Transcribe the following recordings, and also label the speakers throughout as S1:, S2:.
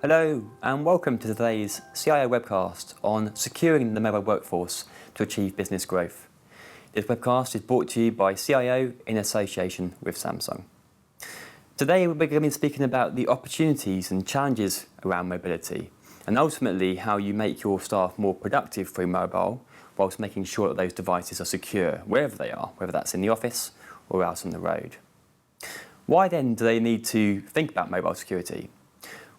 S1: Hello and welcome to today's CIO Webcast on securing the mobile workforce to achieve business growth. This webcast is brought to you by CIO in association with Samsung. Today we're going to be speaking about the opportunities and challenges around mobility and ultimately how you make your staff more productive through mobile whilst making sure that those devices are secure wherever they are, whether that's in the office or out on the road. Why then do they need to think about mobile security?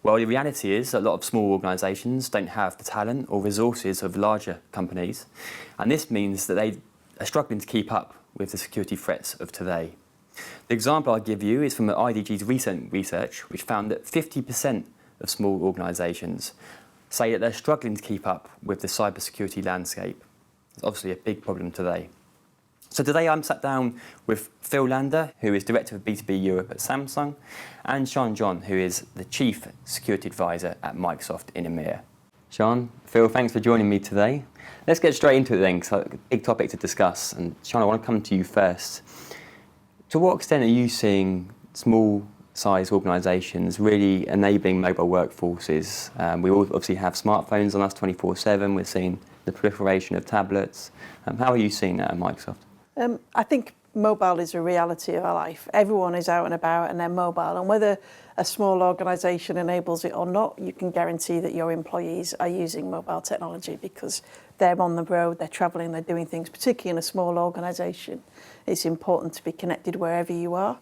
S1: Well, the reality is that a lot of small organisations don't have the talent or resources of larger companies, and this means that they are struggling to keep up with the security threats of today. The example I give you is from IDG's recent research, which found that 50% of small organisations say that they're struggling to keep up with the cybersecurity landscape. It's obviously a big problem today. So today I'm sat down with Phil Lander, who is Director of B2B Europe at Samsung, and Sean John, who is the Chief Security Advisor at Microsoft in EMEA. Sean, Phil, thanks for joining me today. Let's get straight into it then, because it's a big topic to discuss. And Sean, I want to come to you first. To what extent are you seeing small-sized organisations really enabling mobile workforces? We all obviously have smartphones on us 24/7. We're seeing the proliferation of tablets. How are you seeing that at Microsoft?
S2: I think mobile is a reality of our life. Everyone is out and about and they're mobile, and whether a small organisation enables it or not, you can guarantee that your employees are using mobile technology because they're on the road, they're travelling, they're doing things, particularly in a small organisation. It's important to be connected wherever you are.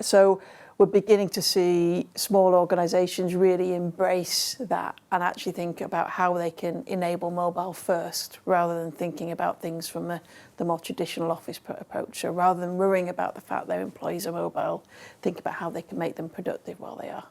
S2: So we're beginning to see small organisations really embrace that and actually think about how they can enable mobile first rather than thinking about things from the more traditional office approach. So rather than worrying about the fact their employees are mobile, think about how they can make them productive while they are.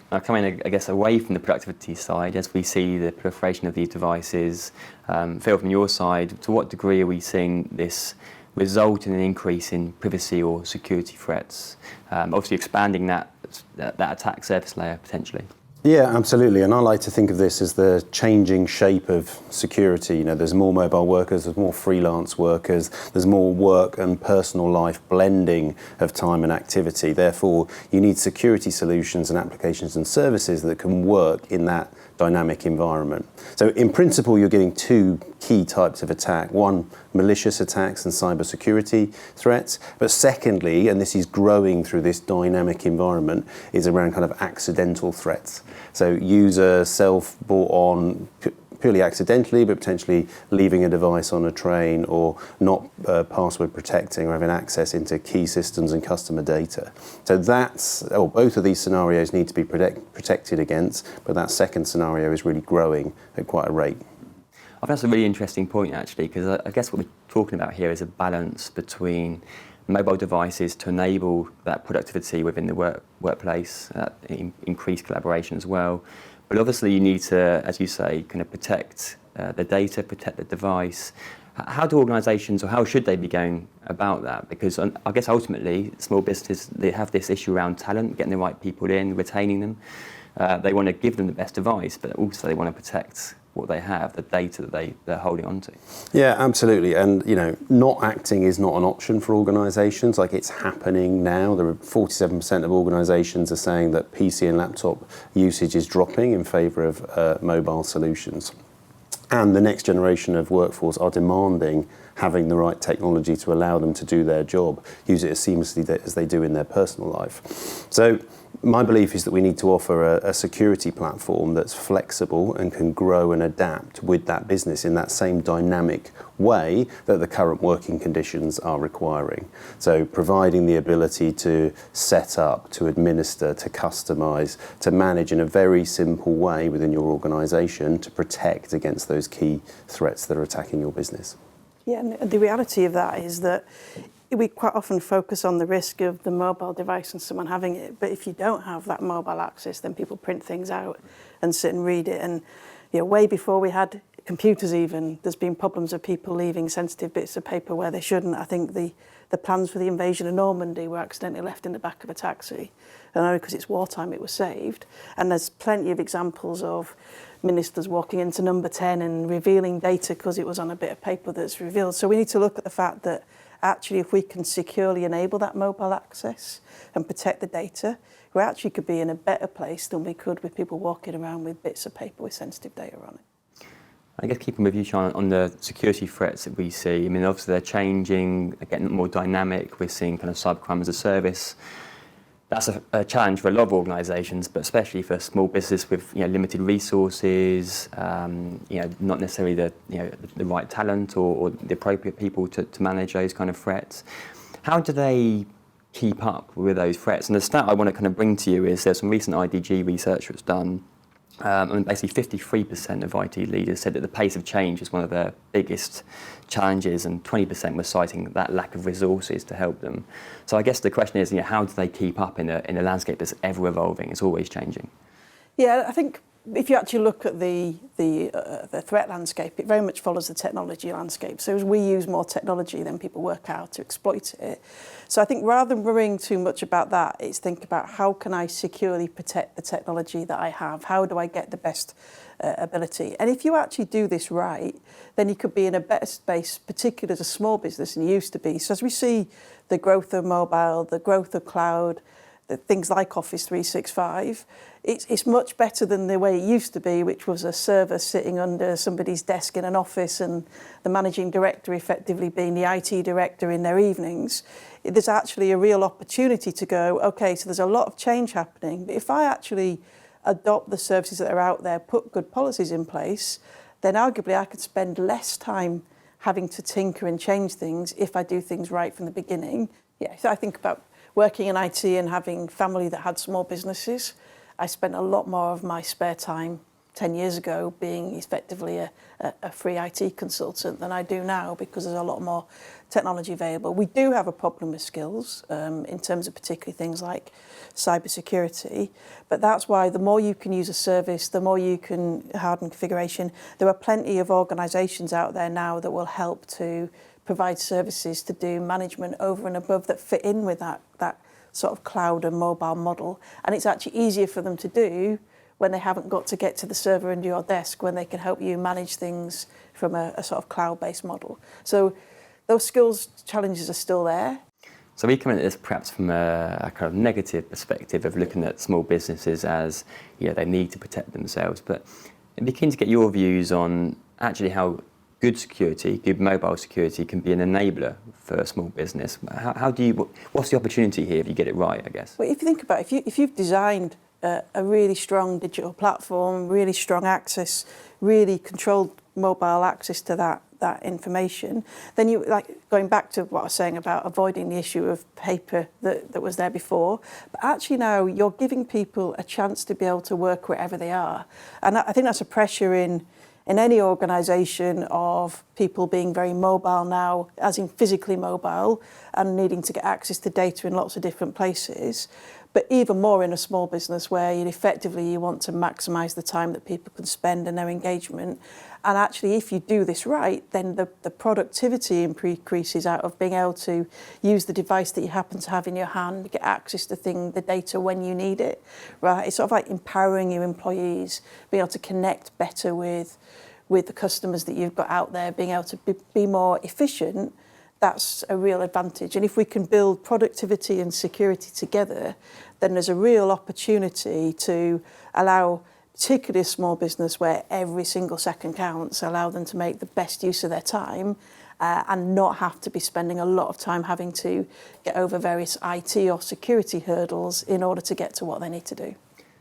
S1: Now coming, I guess, away from the productivity side, as we see the proliferation of these devices, Phil, from your side, to what degree are we seeing this result in an increase in privacy or security threats, obviously expanding that attack surface layer potentially?
S3: Yeah, absolutely. And I like to think of this as the changing shape of security. You know, there's more mobile workers, there's more freelance workers, there's more work and personal life blending of time and activity. Therefore, you need security solutions and applications and services that can work in that dynamic environment. So in principle, you're getting two key types of attack. One, malicious attacks and cybersecurity threats. But secondly, and this is growing through this dynamic environment, is around kind of accidental threats. So user self-brought on purely accidentally, but potentially leaving a device on a train or not password protecting or having access into key systems and customer data. So both of these scenarios need to be protected against, but that second scenario is really growing at quite a rate.
S1: I think that's a really interesting point actually, because I guess what we're talking about here is a balance between mobile devices to enable that productivity within the workplace, increased collaboration as well. But obviously you need to, as you say, kind of protect the data, protect the device. How do organisations, or how should they be going about that? Because I guess ultimately small businesses, they have this issue around talent, getting the right people in, retaining them. They want to give them the best device, but also they want to protect what they have, the data that they're holding on to.
S3: Yeah, absolutely. And, you know, not acting is not an option for organisations. Like, it's happening now. There are 47% of organisations are saying that PC and laptop usage is dropping in favour of mobile solutions. And the next generation of workforce are demanding having the right technology to allow them to do their job, use it as seamlessly as they do in their personal life. So my belief is that we need to offer a security platform that's flexible and can grow and adapt with that business in that same dynamic way that the current working conditions are requiring. So providing the ability to set up, to administer, to customize, to manage in a very simple way within your organisation to protect against those key threats that are attacking your business.
S2: Yeah, and the reality of that is that we quite often focus on the risk of the mobile device and someone having it, but if you don't have that mobile access, then people print things out and sit and read it. And you know, way before we had computers even, there's been problems of people leaving sensitive bits of paper where they shouldn't. I think the plans for the invasion of Normandy were accidentally left in the back of a taxi. And only because it's wartime it was saved. And there's plenty of examples of ministers walking into number 10 and revealing data because it was on a bit of paper that's revealed. So we need to look at the fact that actually if we can securely enable that mobile access and protect the data, we actually could be in a better place than we could with people walking around with bits of paper with sensitive data on it.
S1: I guess keeping with you, Sean, on the security threats that we see, I mean, obviously they're changing, they're getting more dynamic. We're seeing kind of cybercrime as a service. That's a challenge for a lot of organisations, but especially for small business with limited resources, not necessarily the right talent or the appropriate people to manage those kind of threats. How do they keep up with those threats? And the stat I want to kind of bring to you is there's some recent IDG research that's done. And basically 53% of IT leaders said that the pace of change is one of their biggest challenges, and 20% were citing that lack of resources to help them. So I guess the question is, how do they keep up in a landscape that's ever evolving? It's always changing.
S2: Yeah, I think if you actually look at the threat landscape, it very much follows the technology landscape. So as we use more technology, then people work out how to exploit it. So I think rather than worrying too much about that, it's think about how can I securely protect the technology that I have? How do I get the best ability? And if you actually do this right, then you could be in a better space, particularly as a small business than you used to be. So as we see the growth of mobile, the growth of cloud, things like Office 365, it's much better than the way it used to be, which was a server sitting under somebody's desk in an office and the managing director effectively being the IT director in their evenings. There's actually a real opportunity to go, okay, so there's a lot of change happening, but if I actually adopt the services that are out there, put good policies in place, then arguably I could spend less time having to tinker and change things if I do things right from the beginning. Yeah, so I think about working in IT and having family that had small businesses. I spent a lot more of my spare time 10 years ago being effectively a free IT consultant than I do now, because there's a lot more technology available. We do have a problem with skills in terms of particularly things like cybersecurity, but that's why the more you can use a service, the more you can harden configuration. There are plenty of organisations out there now that will help to provide services to do management over and above that fit in with that sort of cloud and mobile model. And it's actually easier for them to do when they haven't got to get to the server under your desk, when they can help you manage things from a sort of cloud-based model. So those skills challenges are still there.
S1: So we come at this perhaps from a kind of negative perspective of looking at small businesses as, they need to protect themselves. But I'd be keen to get your views on actually how good security, good mobile security can be an enabler for a small business. What's the opportunity here if you get it right, I guess?
S2: Well, if you think about it, if you've designed a really strong digital platform, really strong access, really controlled mobile access to that information, then you, like going back to what I was saying about avoiding the issue of paper that was there before, but actually now you're giving people a chance to be able to work wherever they are. And I think that's a pressure in any organisation of people being very mobile now, as in physically mobile and needing to get access to data in lots of different places, but even more in a small business where you want to maximise the time that people can spend and their engagement. And actually, if you do this right, then the productivity increases out of being able to use the device that you happen to have in your hand, get access to the data when you need it, right? It's sort of like empowering your employees, being able to connect better with the customers that you've got out there, being able to be more efficient. That's a real advantage. And if we can build productivity and security together, then there's a real opportunity to allow, particularly a small business where every single second counts, allow them to make the best use of their time and not have to be spending a lot of time having to get over various IT or security hurdles in order to get to what they need to do.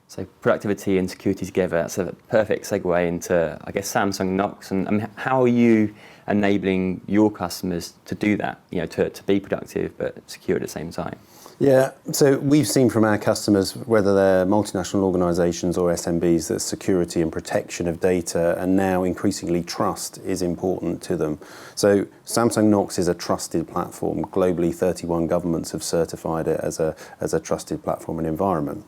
S1: So productivity and security together, that's a perfect segue into, I guess, Samsung Knox. And how are you enabling your customers to do that, to be productive but secure at the same time?
S3: Yeah, so we've seen from our customers, whether they're multinational organisations or SMBs, that security and protection of data and now increasingly trust is important to them. So Samsung Knox is a trusted platform. Globally, 31 governments have certified it as a trusted platform and environment.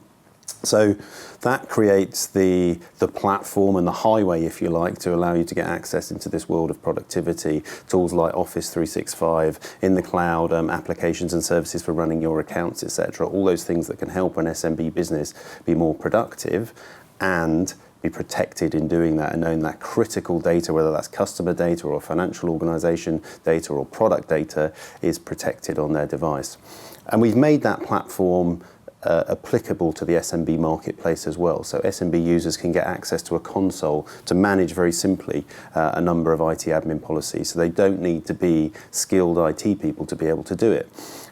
S3: So that creates the platform and the highway, if you like, to allow you to get access into this world of productivity. Tools like Office 365, in the cloud, applications and services for running your accounts, etc. All those things that can help an SMB business be more productive and be protected in doing that, and knowing that critical data, whether that's customer data or financial organisation data or product data, is protected on their device. And we've made that platform applicable to the SMB marketplace as well. So SMB users can get access to a console to manage very simply a number of IT admin policies. So they don't need to be skilled IT people to be able to do it.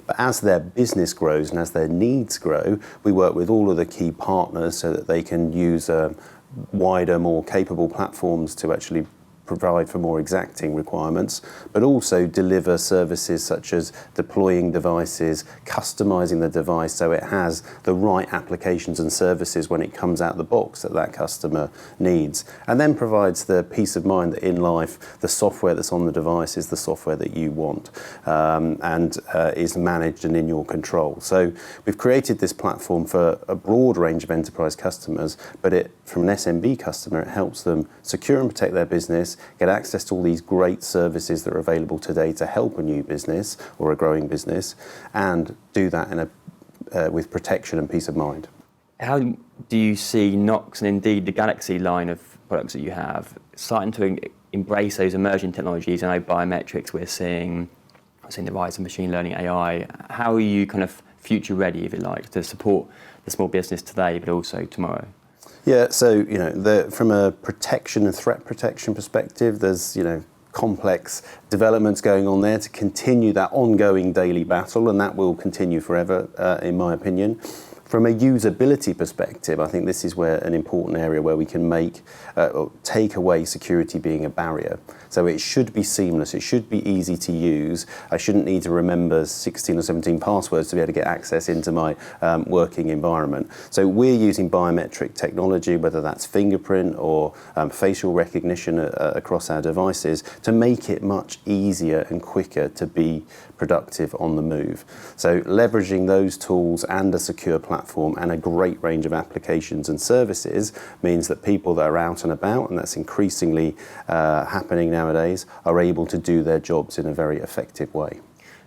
S3: But as their business grows and as their needs grow, we work with all of the key partners so that they can use wider, more capable platforms to actually provide for more exacting requirements, but also deliver services such as deploying devices, customizing the device so it has the right applications and services when it comes out the box that that customer needs, and then provides the peace of mind that in life the software that's on the device is the software that you want, and is managed and in your control. So we've created this platform for a broad range of enterprise customers, but from an SMB customer, it helps them secure and protect their business, get access to all these great services that are available today to help a new business or a growing business, and do that with protection and peace of mind.
S1: How do you see Knox and indeed the Galaxy line of products that you have starting to embrace those emerging technologies? I know biometrics, we're seeing the rise of machine learning, AI. How are you kind of future ready, if you like, to support the small business today, but also tomorrow?
S3: Yeah, so from a protection and threat protection perspective, there's complex developments going on there to continue that ongoing daily battle, and that will continue forever, in my opinion. From a usability perspective, I think this is where an important area where we can take away security being a barrier. So it should be seamless, it should be easy to use. I shouldn't need to remember 16 or 17 passwords to be able to get access into my working environment. So we're using biometric technology, whether that's fingerprint or facial recognition across our devices, to make it much easier and quicker to be productive on the move. So leveraging those tools and a secure platform and a great range of applications and services means that people that are out and about, and that's increasingly happening nowadays, are able to do their jobs in a very effective way.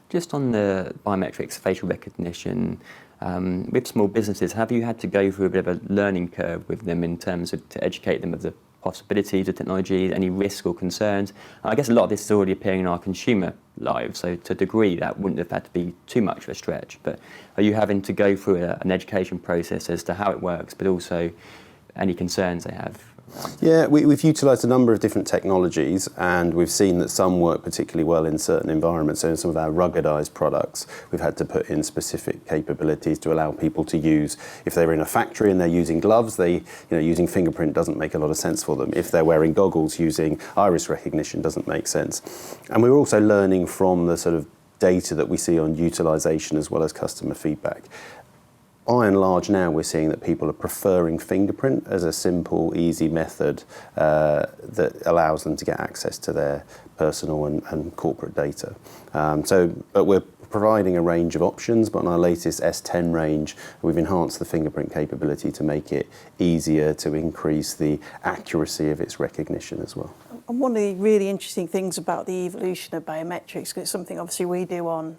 S1: Just on the biometrics, facial recognition, with small businesses, have you had to go through a bit of a learning curve with them in terms of to educate them of the possibilities of technology, any risk or concerns? I guess a lot of this is already appearing in our consumer lives, so to a degree that wouldn't have had to be too much of a stretch. But are you having to go through an education process as to how it works, but also any concerns they have?
S3: Yeah, we've utilised a number of different technologies, and we've seen that some work particularly well in certain environments. So in some of our ruggedised products, we've had to put in specific capabilities to allow people to use, if they're in a factory and they're using gloves, using fingerprint doesn't make a lot of sense for them. If they're wearing goggles, using iris recognition doesn't make sense. And we're also learning from the sort of data that we see on utilisation as well as customer feedback. By and large now, we're seeing that people are preferring fingerprint as a simple, easy method that allows them to get access to their personal and corporate data. But we're providing a range of options, but on our latest S10 range, we've enhanced the fingerprint capability to make it easier to increase the accuracy of its recognition as well.
S2: And one of the really interesting things about the evolution of biometrics, because it's something obviously we do on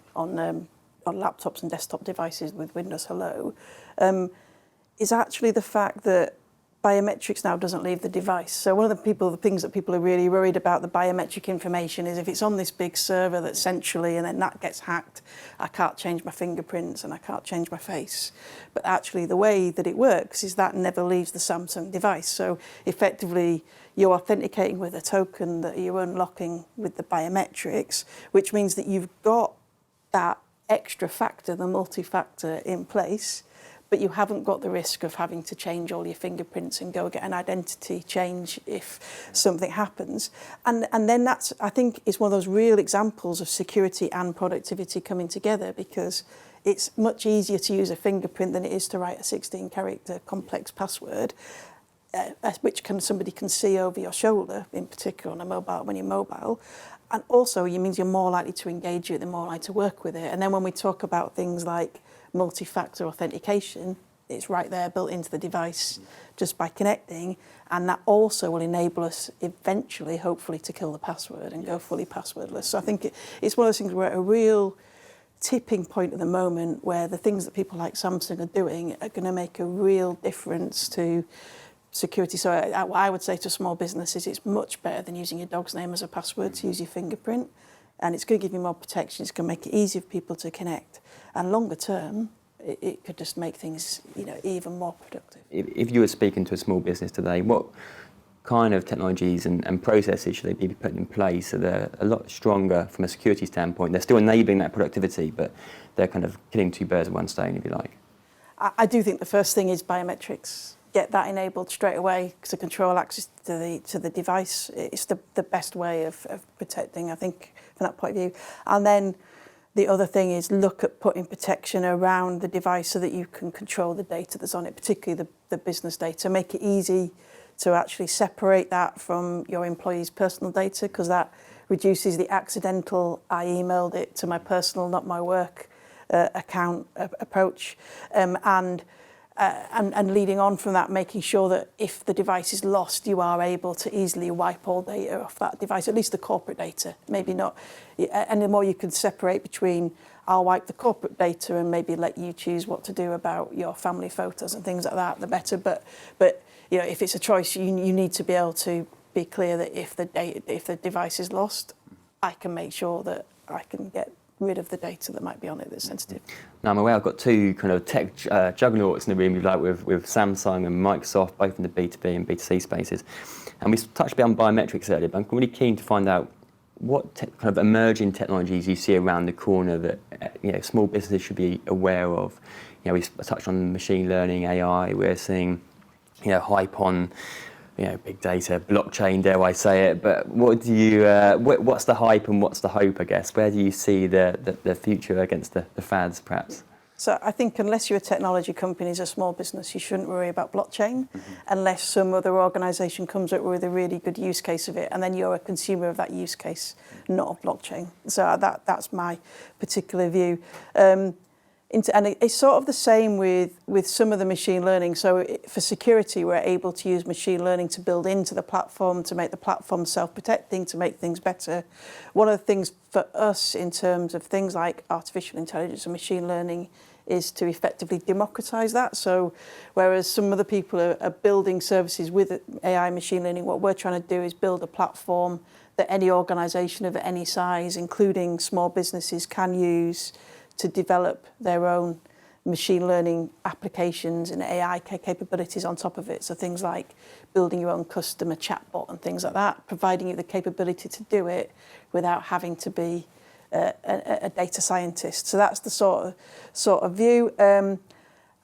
S2: laptops and desktop devices with Windows Hello, is actually the fact that biometrics now doesn't leave the device. So one of the things that people are really worried about the biometric information is if it's on this big server that's centrally and then that gets hacked, I can't change my fingerprints and I can't change my face. But actually the way that it works is that never leaves the Samsung device. So effectively you're authenticating with a token that you're unlocking with the biometrics, which means that you've got that extra factor, the multi-factor in place, but you haven't got the risk of having to change all your fingerprints and go get an identity change if something happens. And then that's, I think, is one of those real examples of security and productivity coming together, because it's much easier to use a fingerprint than it is to write a 16-character complex password, which somebody can see over your shoulder, in particular on a mobile, when you're mobile. And also, it means you're more likely to engage it, they're more likely to work with it. And then when we talk about things like multi-factor authentication, it's right there built into the device just by connecting. And that also will enable us eventually, hopefully, to kill the password and go fully passwordless. So I think it's one of those things where we're at a real tipping point at the moment where the things that people like Samsung are doing are going to make a real difference to security. So what I would say to small businesses, it's much better than using your dog's name as a password to use your fingerprint. And it's going to give you more protection. It's going to make it easier for people to connect. And longer term, it could just make things, even more productive.
S1: If you were speaking to a small business today, what kind of technologies and processes should they be putting in place so they're a lot stronger from a security standpoint? They're still enabling that productivity, but they're kind of killing two birds with one stone, if you like.
S2: I do think the first thing is biometrics. Get that enabled straight away to control access to the device. It's the best way of protecting, I think, from that point of view. And then the other thing is look at putting protection around the device so that you can control the data that's on it, particularly the business data. Make it easy to actually separate that from your employees' personal data, because that reduces the accidental, I emailed it to my personal, not my work account approach. And leading on from that, making sure that if the device is lost, you are able to easily wipe all data off that device, at least the corporate data, maybe not. And the more you can separate between, I'll wipe the corporate data and maybe let you choose what to do about your family photos and things like that, the better. But if it's a choice, you need to be able to be clear that if the device is lost, I can make sure that I can get rid of the data that might be on it that's sensitive.
S1: Now I'm aware I've got two kind of tech juggernauts in the room, like with Samsung and Microsoft, both in the B2B and B2C spaces. And we touched a bit on biometrics earlier, but I'm really keen to find out what kind of emerging technologies you see around the corner that small businesses should be aware of. We touched on machine learning, AI. We're seeing hype on big data, blockchain, dare I say it, but what do you, what's the hype and what's the hope, I guess? Where do you see the future against the fads, perhaps?
S2: So I think unless you're a technology company as a small business, you shouldn't worry about blockchain unless some other organisation comes up with a really good use case of it, and then you're a consumer of that use case, not of blockchain. So that's my particular view. And it's sort of the same with some of the machine learning. So for security, we're able to use machine learning to build into the platform, to make the platform self-protecting, to make things better. One of the things for us in terms of things like artificial intelligence and machine learning is to effectively democratize that. So whereas some other people are building services with AI machine learning, what we're trying to do is build a platform that any organisation of any size, including small businesses, can use to develop their own machine learning applications and AI capabilities on top of it. So things like building your own customer chatbot and things like that, providing you the capability to do it without having to be a data scientist. So that's the sort of view. And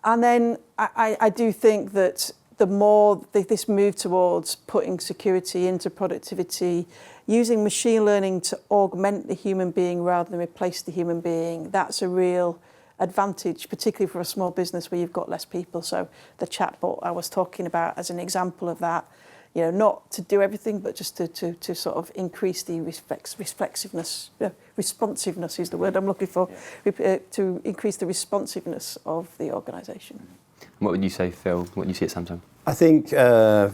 S2: then I do think that the more this move towards putting security into productivity, using machine learning to augment the human being rather than replace the human being, that's a real advantage, particularly for a small business where you've got less people. So the chatbot I was talking about as an example of that, not to do everything, but just to sort of increase the responsiveness is the word I'm looking for, to increase the responsiveness of the organisation.
S1: What would you say, Phil? What do you see at Samsung?
S3: I think a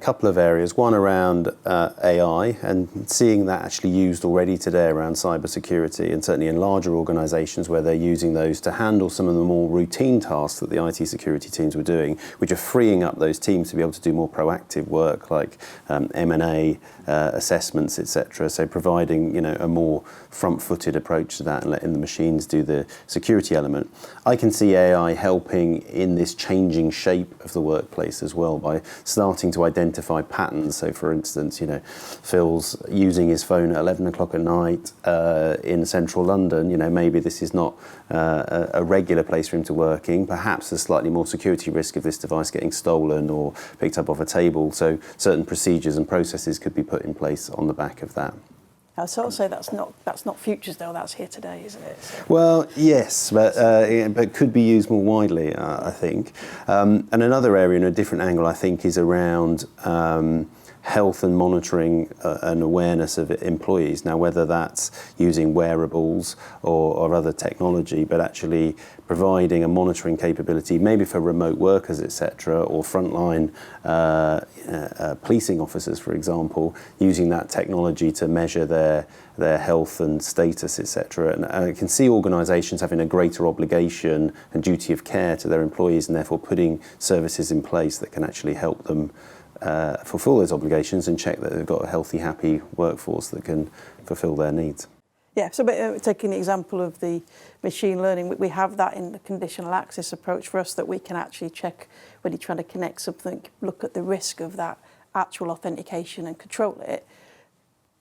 S3: couple of areas. One around AI and seeing that actually used already today around cybersecurity, and certainly in larger organisations where they're using those to handle some of the more routine tasks that the IT security teams were doing, which are freeing up those teams to be able to do more proactive work like M&A, assessments, etc. So providing a more front-footed approach to that and letting the machines do the security element. I can see AI helping in this changing shape of the workplace as well by starting to identify patterns. So for instance, Phil's using his phone at 11 o'clock at night in central London. Maybe this is not a regular place for him to work in. Perhaps there's slightly more security risk of this device getting stolen or picked up off a table. So certain procedures and processes could be put in place on the back of that.
S2: I'd sort of say that's not futures though, that's here today, isn't it? So.
S3: Well, yes, but could be used more widely, I think. And another area in a different angle, I think, is around health and monitoring and awareness of employees. Now, whether that's using wearables or other technology, but actually providing a monitoring capability, maybe for remote workers, etc., or frontline policing officers, for example, using that technology to measure their health and status, etc. And I can see organisations having a greater obligation and duty of care to their employees, and therefore putting services in place that can actually help them fulfil those obligations and check that they've got a healthy, happy workforce that can fulfil their needs.
S2: Yeah, so taking the example of the machine learning, we have that in the conditional access approach for us, that we can actually check when you're trying to connect something, look at the risk of that actual authentication and control it.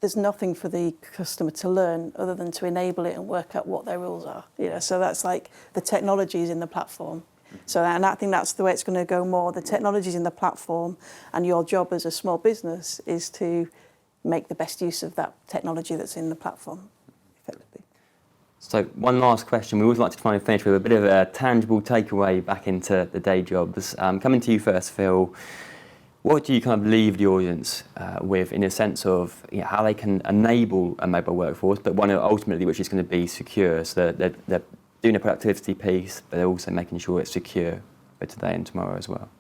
S2: There's nothing for the customer to learn other than to enable it and work out what their rules are. So that's like the technology is in the platform. So and I think that's the way it's going to go more. The technology is in the platform, and your job as a small business is to make the best use of that technology that's in the platform.
S1: So one last question. We always like to try and finish with a bit of a tangible takeaway back into the day jobs. Coming to you first, Phil, what do you kind of leave the audience with in a sense of how they can enable a mobile workforce, but one ultimately which is going to be secure, so that they're doing a productivity piece, but they're also making sure it's secure for today and tomorrow as well?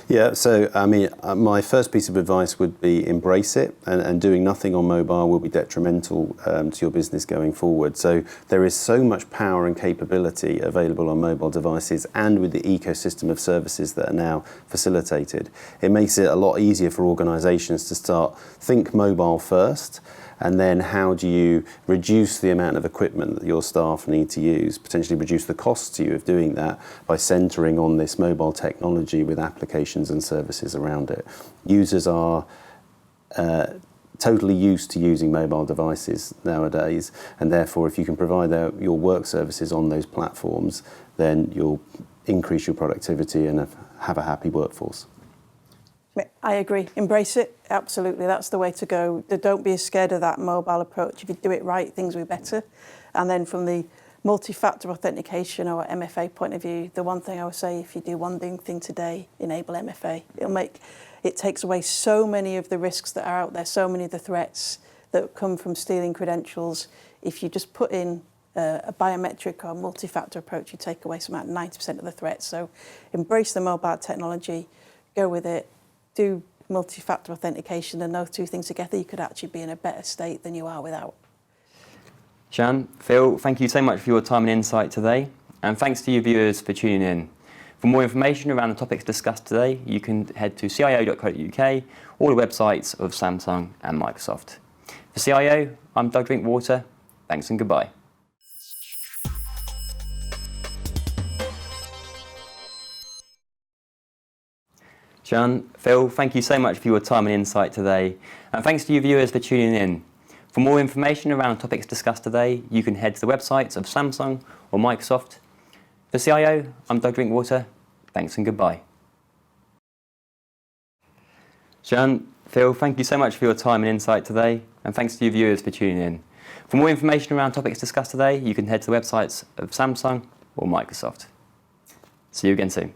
S3: Yeah, so I mean, my first piece of advice would be embrace it, and doing nothing on mobile will be detrimental to your business going forward. So there is so much power and capability available on mobile devices, and with the ecosystem of services that are now facilitated, it makes it a lot easier for organisations to think mobile first. And then how do you reduce the amount of equipment that your staff need to use, potentially reduce the cost to you of doing that by centering on this mobile technology with applications and services around it. Users are totally used to using mobile devices nowadays, and therefore if you can provide your work services on those platforms, then you'll increase your productivity and have a happy workforce.
S2: I agree. Embrace it. Absolutely. That's the way to go. Don't be scared of that mobile approach. If you do it right, things will be better. And then from the multi-factor authentication or MFA point of view, the one thing I would say, if you do one thing today, enable MFA. It takes away so many of the risks that are out there, so many of the threats that come from stealing credentials. If you just put in a biometric or multi-factor approach, you take away about 90% of the threats. So embrace the mobile technology, go with it. Do multi-factor authentication, and those two things together, you could actually be in a better state than you are without.
S1: Sian, Phil, thank you so much for your time and insight today, and thanks to you viewers for tuning in. For more information around the topics discussed today, you can head to cio.co.uk or the websites of Samsung and Microsoft. For CIO, I'm Doug Drinkwater. Thanks and goodbye. Sian, Phil, thank you so much for your time and insight today, and thanks to you viewers for tuning in. For more information around the topics discussed today, you can head to the websites of Samsung or Microsoft. For CIO, I'm Doug Drinkwater. Thanks and goodbye. Sian, Phil, thank you so much for your time and insight today, and thanks to you viewers for tuning in. For more information around topics discussed today, you can head to the websites of Samsung or Microsoft. See you again soon.